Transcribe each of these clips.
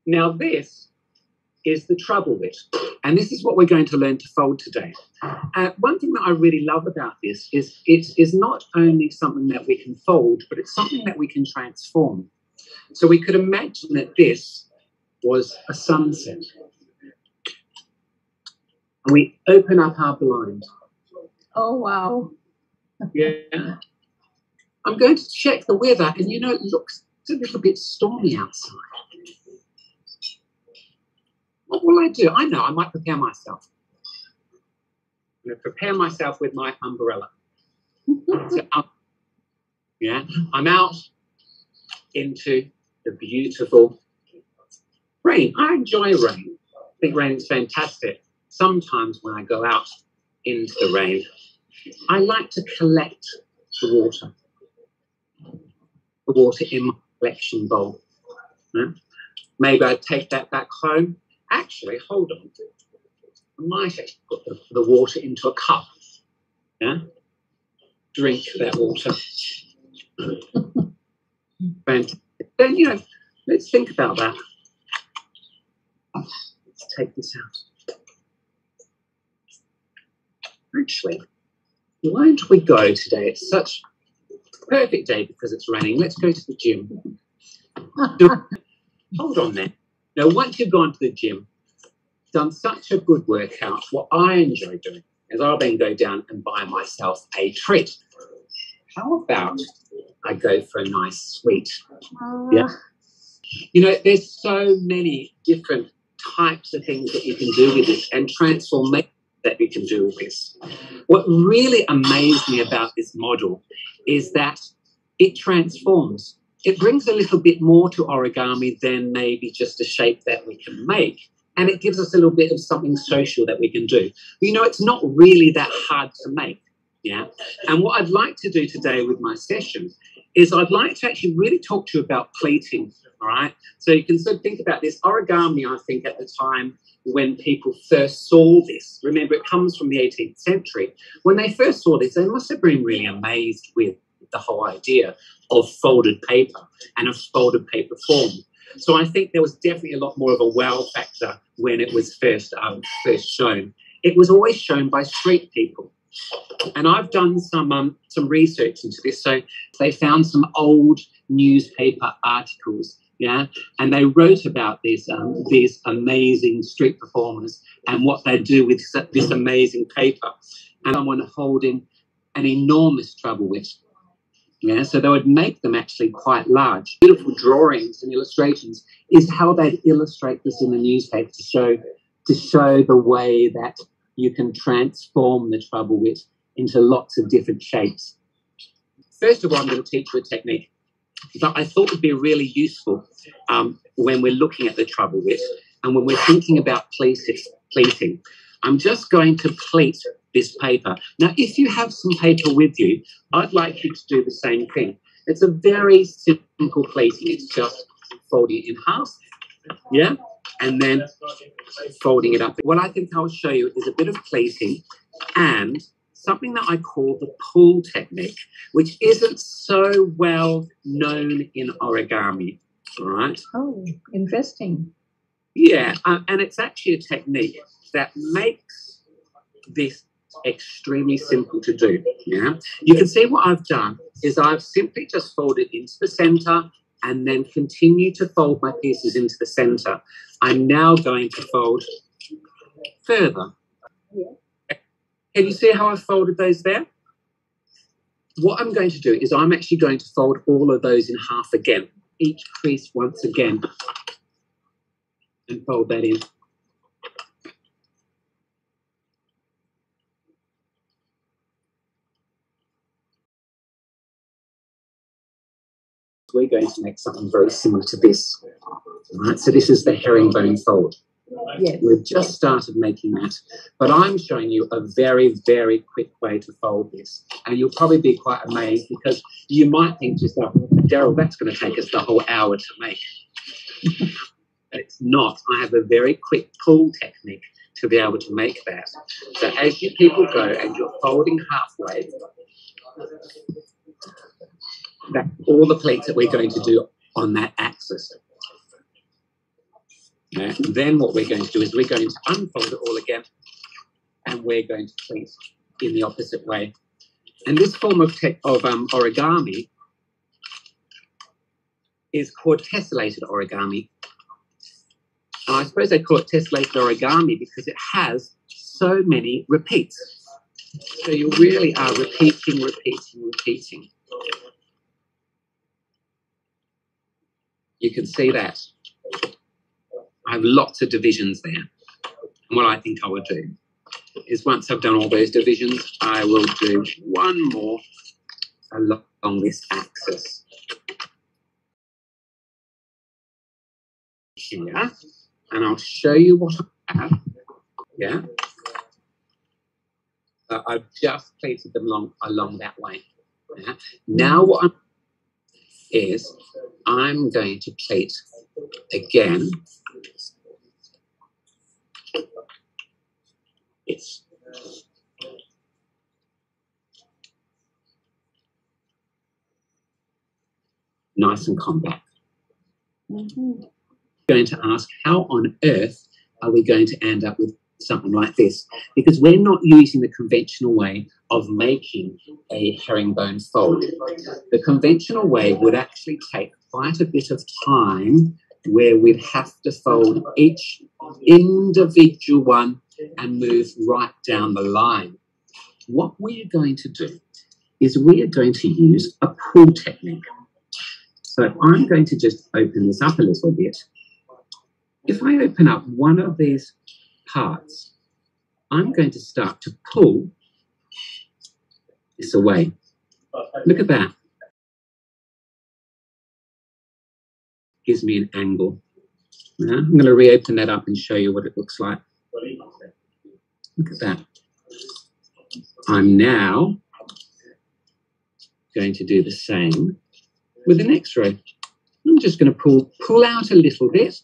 Now this is the TroubleWit, and this is what we're going to learn to fold today. One thing that I really love about this is it is not only something that we can fold, but it's something that we can transform. So we could imagine that this was a sunset. And we open up our blind. Oh, wow. Yeah. I'm going to check the weather, and you know, it looks a little bit stormy outside. What will I do? I know, I might prepare myself. I'm going to prepare myself with my umbrella. So, yeah, I'm out into the beautiful rain. I enjoy rain. I think rain is fantastic. Sometimes when I go out into the rain, I like to collect the water in my collection bowl. Yeah? Maybe I'd take that back home. Actually, hold on. I might actually put the water into a cup. Yeah? Drink that water. Fantastic. Then, you know, let's think about that. Let's take this out. Actually, why don't we go today? It's such a perfect day because it's raining. Let's go to the gym. Hold on there. Now, once you've gone to the gym, done such a good workout, what I enjoy doing is I'll then go down and buy myself a treat. How about I go for a nice sweet? Yeah. You know, there's so many different types of things that you can do with this and transformation that you can do with this. What really amazed me about this model is that it transforms. It brings a little bit more to origami than maybe just a shape that we can make. And it gives us a little bit of something social that we can do. You know, it's not really that hard to make. Yeah. And what I'd like to do today with my session is I'd like to actually really talk to you about plating. All right. So you can sort of think about this origami, I think, at the time when people first saw this. Remember, it comes from the 18th century. When they first saw this, they must have been really amazed with the whole idea of folded paper and of folded paper form. So I think there was definitely a lot more of a wow factor when it was first shown. It was always shown by street people. And I've done some research into this. So they found some old newspaper articles, yeah, and they wrote about these amazing street performers and what they do with this amazing paper. And someone holding an enormous TroubleWit. Yeah, so they would make them actually quite large. Beautiful drawings and illustrations is how they'd illustrate this in the newspaper to show the way that you can transform the TroubleWit into lots of different shapes. First of all, I'm going to teach you a technique that I thought would be really useful when we're looking at the TroubleWit and when we're thinking about pleating. I'm just going to pleat this paper. Now, if you have some paper with you, I'd like you to do the same thing. It's a very simple pleating. It's just folding it in half, yeah, and then folding it up. What I think I'll show you is a bit of pleating and something that I call the pull technique, which isn't so well known in origami, all right? Oh, interesting. Yeah, and it's actually a technique that makes this extremely simple to do. Yeah, you can see what I've done is I've simply just folded into the center and then continue to fold my pieces into the center. I'm now going to fold further. Yeah. Can you see how I've folded those there? What I'm going to do is I'm actually going to fold all of those in half again, each crease once again, and fold that in. We're going to make something very similar to this. All right, so this is the herringbone fold. Yes. We've just started making that, but I'm showing you a very, very quick way to fold this. And you'll probably be quite amazed because you might think to yourself, Daryl, that's going to take us the whole hour to make. But it's not. I have a very quick pull technique to be able to make that. So as you people go and you're folding halfway, that's all the pleats that we're going to do on that axis. Then what we're going to do is we're going to unfold it all again, and we're going to pleat in the opposite way. And this form of origami is called tessellated origami. And I suppose they call it tessellated origami because it has so many repeats. So you really are repeating, repeating, repeating. You can see that. I have lots of divisions there. And what I think I will do is once I've done all those divisions, I will do one more along this axis here, and I'll show you what I have. Yeah, I've just pleated them along that way. Yeah. Now what I'm going to pleat again. It's nice and compact. Going to ask, how on earth are we going to end up with something like this? Because we're not using the conventional way of making a herringbone fold. The conventional way would actually take quite a bit of time, where we'd have to fold each individual one and move right down the line. What we're going to do is we are going to use a pull technique. So I'm going to just open this up a little bit. If I open up one of these parts, I'm going to start to pull this away. Look at that. Gives me an angle. Now, I'm going to reopen that up and show you what it looks like. Look at that. I'm now going to do the same with the next row. I'm just going to pull out a little bit,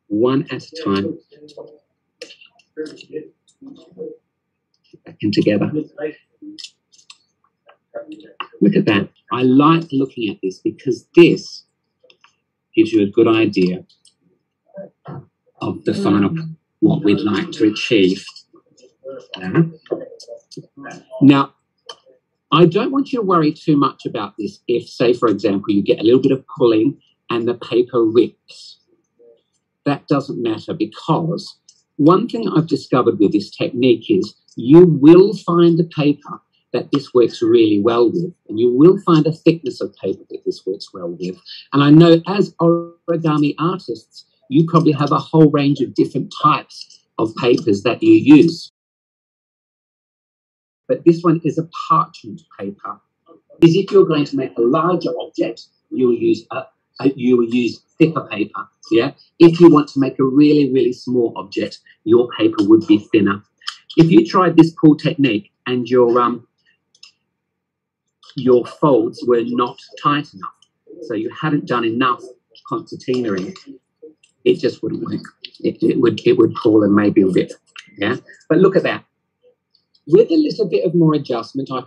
one at a time. Back in together. Look at that. I like looking at this because this gives you a good idea of the final, what we'd like to achieve. Now, I don't want you to worry too much about this if, say, for example, you get a little bit of pulling and the paper rips. That doesn't matter, because one thing I've discovered with this technique is you will find a paper that this works really well with, and you will find a thickness of paper that this works well with. And I know as origami artists, you probably have a whole range of different types of papers that you use. But this one is a parchment paper. Because if you're going to make a larger object, you will use thicker paper. Yeah. If you want to make a really, really small object, your paper would be thinner. If you tried this pull technique and your folds were not tight enough, so you hadn't done enough concertinaing, it just wouldn't work. It would pull and maybe a bit. Yeah. But look at that. With a little bit of more adjustment, I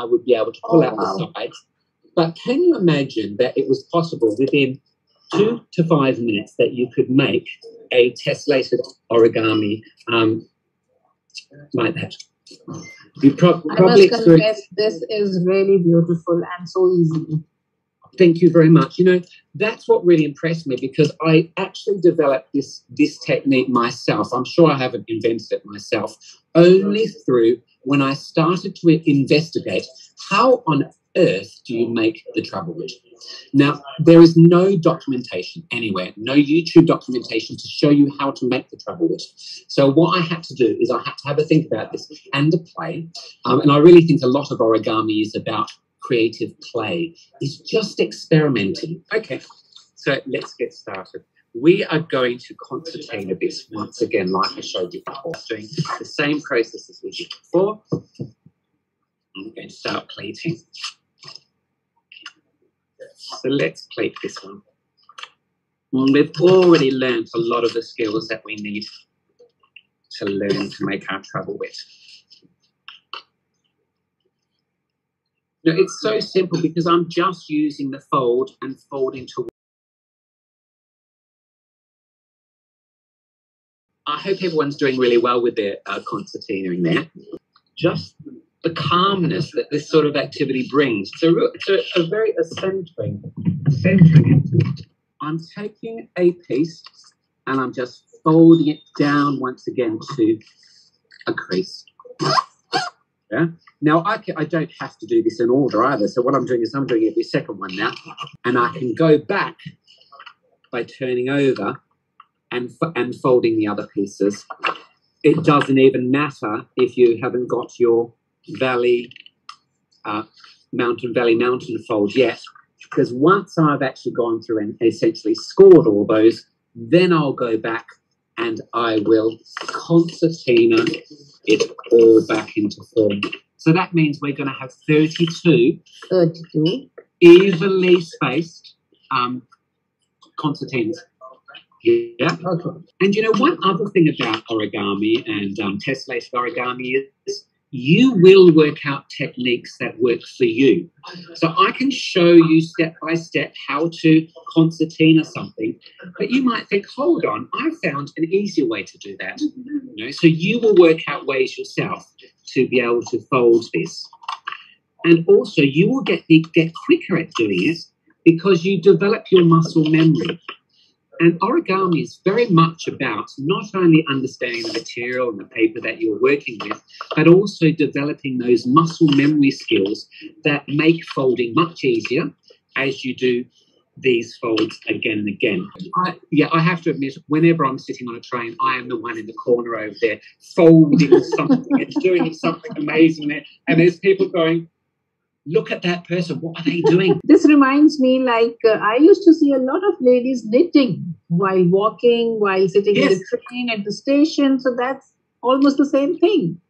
would be able to pull out the sides. But can you imagine that it was possible within 2 to 5 minutes that you could make a tessellated origami like that? You probably I must confess, this is really beautiful and so easy. Thank you very much. You know, that's what really impressed me, because I actually developed this technique myself. I'm sure I haven't invented it myself, only through when I started to investigate how on earth do you make the TroubleWit. Now, there is no documentation anywhere, no YouTube documentation to show you how to make the TroubleWit. So what I had to do is I had to have a think about this and a play. And I really think a lot of origami is about creative play. It's just experimenting. Okay, so let's get started. We are going to concertina this once again, like I showed you before, doing the same process as we did before. I'm going to start pleating. So let's plate this one. And we've already learned a lot of the skills that we need to learn to make our TroubleWit. Now, it's so simple because I'm just using the fold and folding to I hope everyone's doing really well with their concertina in there. Just the calmness that this sort of activity brings. It's a very centering activity. I'm taking a piece and I'm just folding it down once again to a crease. Yeah. Now, I don't have to do this in order either. So what I'm doing is I'm doing every second one now. And I can go back by turning over and folding the other pieces. It doesn't even matter if you haven't got your mountain fold yet, because once I've actually gone through and essentially scored all those, then I'll go back and I will concertina it all back into form. So that means we're going to have 32 evenly spaced concertinas. Yeah. Okay. And you know, one other thing about origami and tessellated origami is you will work out techniques that work for you. So I can show you step by step how to concertina something, but you might think, hold on, I found an easier way to do that. You know, so you will work out ways yourself to be able to fold this. And also you will get quicker at doing it because you develop your muscle memory. And origami is very much about not only understanding the material and the paper that you're working with, but also developing those muscle memory skills that make folding much easier as you do these folds again and again. I have to admit, whenever I'm sitting on a train, I am the one in the corner over there folding something and doing something amazing there. And there's people going, look at that person. What are they doing? This reminds me, like, I used to see a lot of ladies knitting while walking, while sitting in the train at the station. So that's almost the same thing.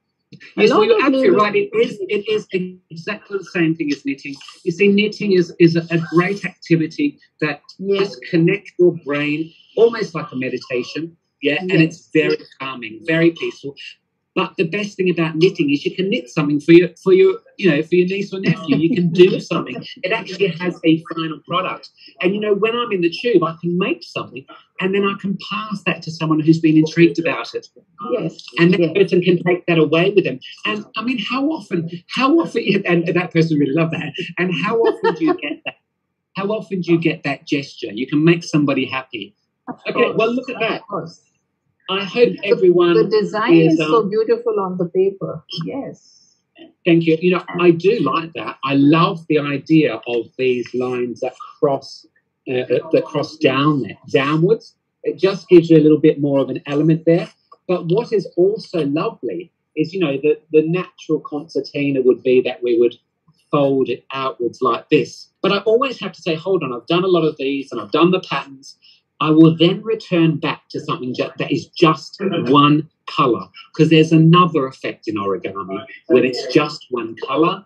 Yes, well, you're absolutely right. It is exactly the same thing as knitting. You see, knitting is a great activity that just connects your brain, almost like a meditation. Yeah, and it's very calming, very peaceful. But the best thing about knitting is you can knit something for your niece or nephew. You can do something. It actually has a final product. And, you know, when I'm in the tube, I can make something and then I can pass that to someone who's been intrigued about it. Yes. And that person can take that away with them. And, I mean, how often, and that person really loved that. And how often do you get that? How often do you get that gesture? You can make somebody happy. Okay, well, look at that. I hope everyone... The design is so beautiful on the paper. Yes. Thank you. You know, I do like that. I love the idea of these lines that cross downwards. It just gives you a little bit more of an element there. But what is also lovely is, you know, the natural concertina would be that we would fold it outwards like this. But I always have to say, hold on, I've done a lot of these and I've done the patterns. I will then return back to something that is just one colour, because there's another effect in origami. When it's just one colour,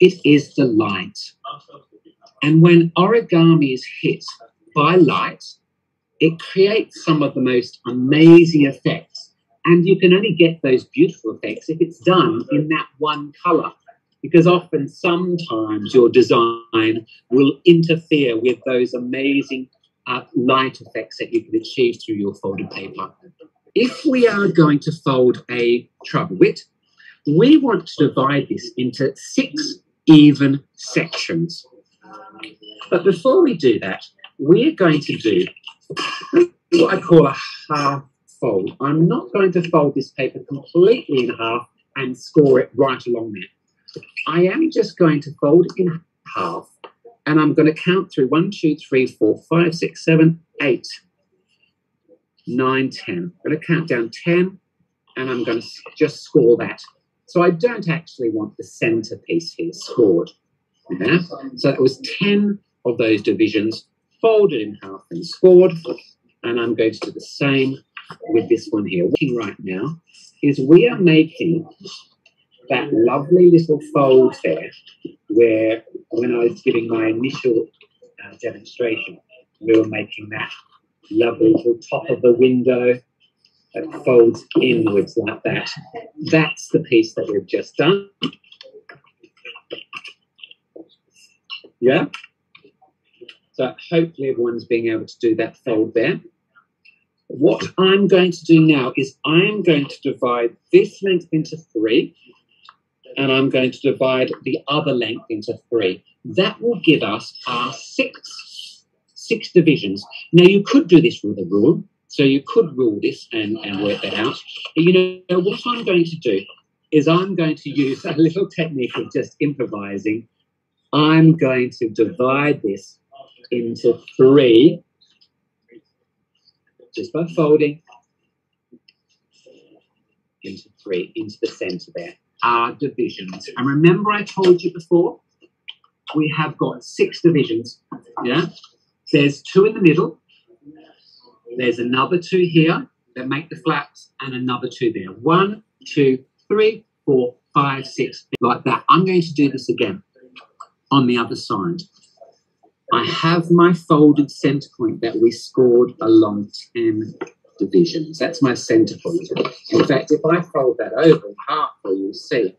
it is the light. And when origami is hit by light, it creates some of the most amazing effects. And you can only get those beautiful effects if it's done in that one colour, because sometimes your design will interfere with those amazing light effects that you can achieve through your folded paper. If we are going to fold a TroubleWit, we want to divide this into 6 even sections. But before we do that, we're going to do what I call a half fold. I'm not going to fold this paper completely in half and score it right along there. I am just going to fold it in half. And I'm going to count through 1, 2, 3, 4, 5, 6, 7, 8, 9, 10. I'm going to count down 10, and I'm going to just score that. So I don't actually want the centerpiece here scored. Yeah? So that was 10 of those divisions folded in half and scored. And I'm going to do the same with this one here. What we're doing right now is we are making that lovely little fold there where when I was giving my initial demonstration, we were making that lovely little top of the window that folds inwards like that. That's the piece that we've just done. Yeah? So hopefully everyone's being able to do that fold there. What I'm going to do now is I'm going to divide this length into 3, and I'm going to divide the other length into 3. That will give us our six divisions. Now, you could do this with a rule, so you could rule this and work that out. But you know, what I'm going to do is I'm going to use a little technique of just improvising. I'm going to divide this into 3, just by folding into 3, into the center there. Our divisions. And remember I told you before, we have got 6 divisions, yeah? There's 2 in the middle. There's another 2 here that make the flaps, and another 2 there. 1, 2, 3, 4, 5, 6, like that. I'm going to do this again on the other side. I have my folded center point that we scored along 10 divisions. That's my center point. In fact, if I fold that over in half, you'll see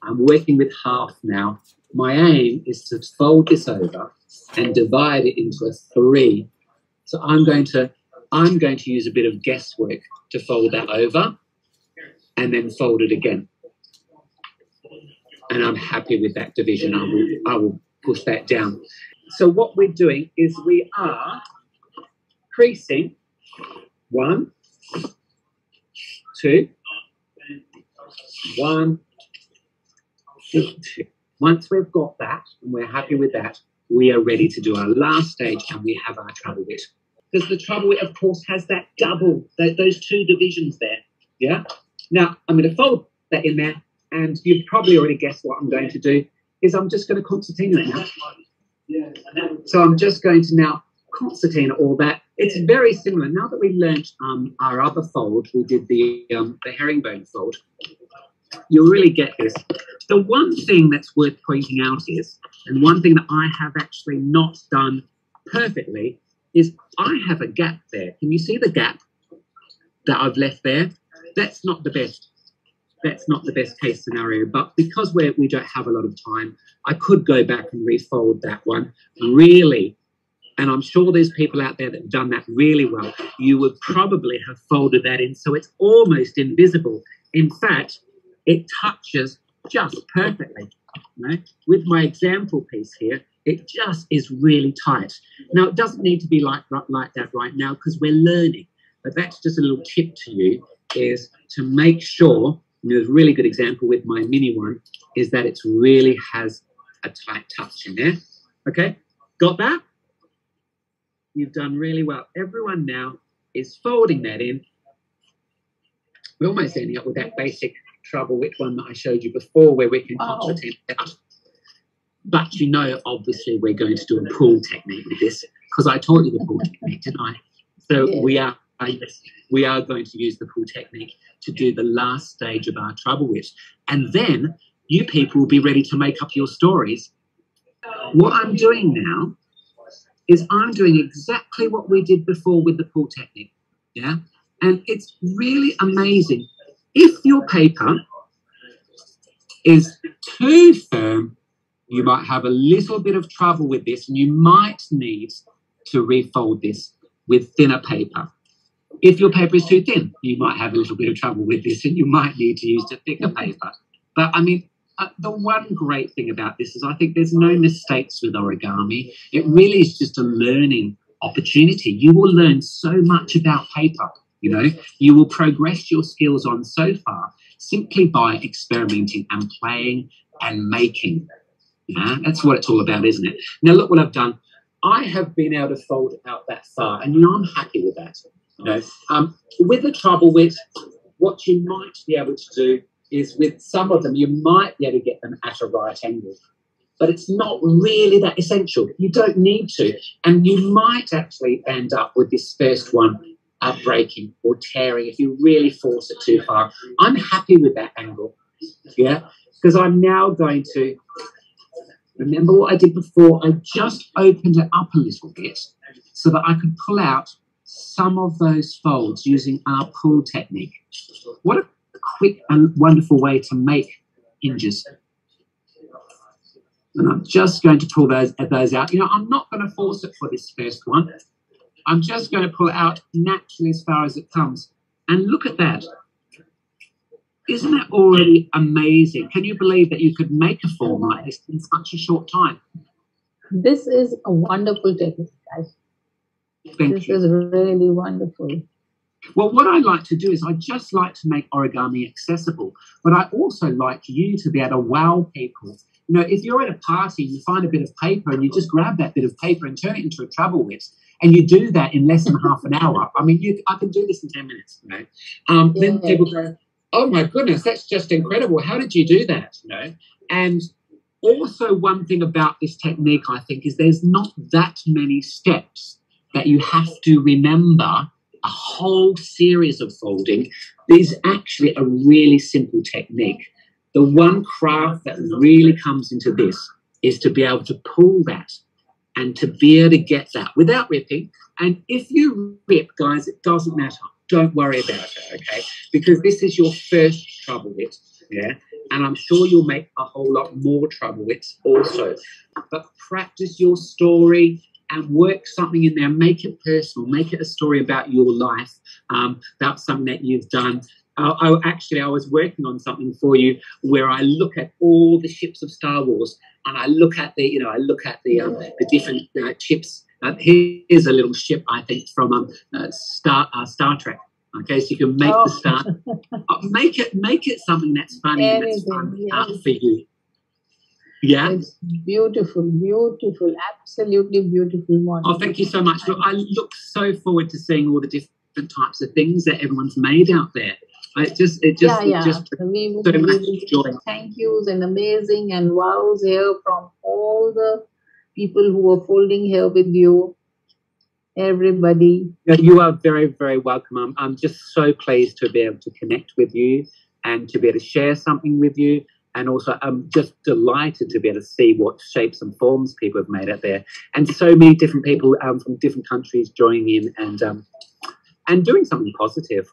I'm working with half now. My aim is to fold this over and divide it into a 3. So I'm going to use a bit of guesswork to fold that over and then fold it again. And I'm happy with that division. I will push that down. So what we're doing is we are creasing 1, 2, 1, 2. Once we've got that and we're happy with that, we are ready to do our last stage, and we have our TroubleWit. Because the TroubleWit, of course, has that double, those 2 divisions there. Yeah. Now I'm going to fold that in there, and you've probably already guessed what I'm going to do. Is I'm just going to concertina it now. So I'm just going to now concertina all that. It's very similar. Now that we learnt our other fold, we did the herringbone fold, you'll really get this. The one thing that's worth pointing out is, and one thing that I have actually not done perfectly, is I have a gap there. Can you see the gap that I've left there? That's not the best. That's not the best case scenario, but because we don't have a lot of time, I could go back and refold that one. Really, and I'm sure there's people out there that have done that really well. You would probably have folded that in so it's almost invisible. In fact, it touches just perfectly. You know? With my example piece here, it just is really tight. Now, it doesn't need to be like that right now because we're learning, but that's just a little tip to you, is to make sure. There's a really good example with my mini one, is that it really has a tight touch in there. Okay, got that? You've done really well. Everyone now is folding that in. We're almost ending up with that basic TroubleWit one that I showed you before, where we can concentrate out. But you know, obviously, we're going to do a pull technique with this, because I taught you the pull technique, didn't I? So yes. We are going to use the pull technique to do the last stage of our TroubleWit. And then you people will be ready to make up your stories. What I'm doing now is I'm doing exactly what we did before with the pull technique. Yeah? And it's really amazing. If your paper is too firm, you might have a little bit of trouble with this, and you might need to refold this with thinner paper. If your paper is too thin, you might have a little bit of trouble with this, and you might need to use a thicker paper. But, I mean, the one great thing about this is I think there's no mistakes with origami. It really is just a learning opportunity. You will learn so much about paper, you know. You will progress your skills on so far simply by experimenting and playing and making. Yeah, that's what it's all about, isn't it? Now, look what I've done. I have been able to fold it out that far, and, you know, I'm happy with that. You know, with the TroubleWit, what you might be able to do is with some of them, you might be able to get them at a right angle. But it's not really that essential. You don't need to. And you might actually end up with this first one breaking or tearing if you really force it too far. I'm happy with that angle, yeah, because I'm now going to, remember what I did before? I just opened it up a little bit so that I could pull out some of those folds using our pull technique. What a quick and wonderful way to make hinges. And I'm just going to pull those out. You know, I'm not going to force it for this first one. I'm just going to pull it out naturally as far as it comes. And look at that. Isn't that already amazing? Can you believe that you could make a form like this in such a short time? This is a wonderful technique, guys. This is really wonderful. Well, what I like to do is I just like to make origami accessible, but I also like you to be able to wow people. You know, if you're at a party and you find a bit of paper and you just grab that bit of paper and turn it into a TroubleWit, and you do that in less than half an hour. I mean, I can do this in 10 minutes, you know. Then people go, oh, my goodness, that's just incredible. How did you do that, you know? And also one thing about this technique, I think, is there's not that many steps that you have to remember. A whole series of folding is actually a really simple technique. The one craft that really comes into this is to be able to pull that and to be able to get that without ripping. And if you rip, guys, it doesn't matter. Don't worry about it, okay? Because this is your first TroubleWit, yeah? And I'm sure you'll make a whole lot more TroubleWits also. But practice your story and work something in there. Make it personal. Make it a story about your life, about something that you've done. I was working on something for you where I look at all the ships of Star Wars, and I look at the different ships. Here's a little ship, I think, from Star Trek. Okay, so you can make the star. Make it something that's funny and that's fun for you. Yeah, it's beautiful, beautiful, absolutely beautiful one. Oh, thank you so much. Look, I look so forward to seeing all the different types of things that everyone's made out there. It just we so much joy. Thank yous and amazing and wows here from all the people who are folding here with you. Everybody. You are very, very welcome. I'm just so pleased to be able to connect with you and to be able to share something with you. And also, I'm just delighted to be able to see what shapes and forms people have made out there. And so many different people from different countries joining in and doing something positive.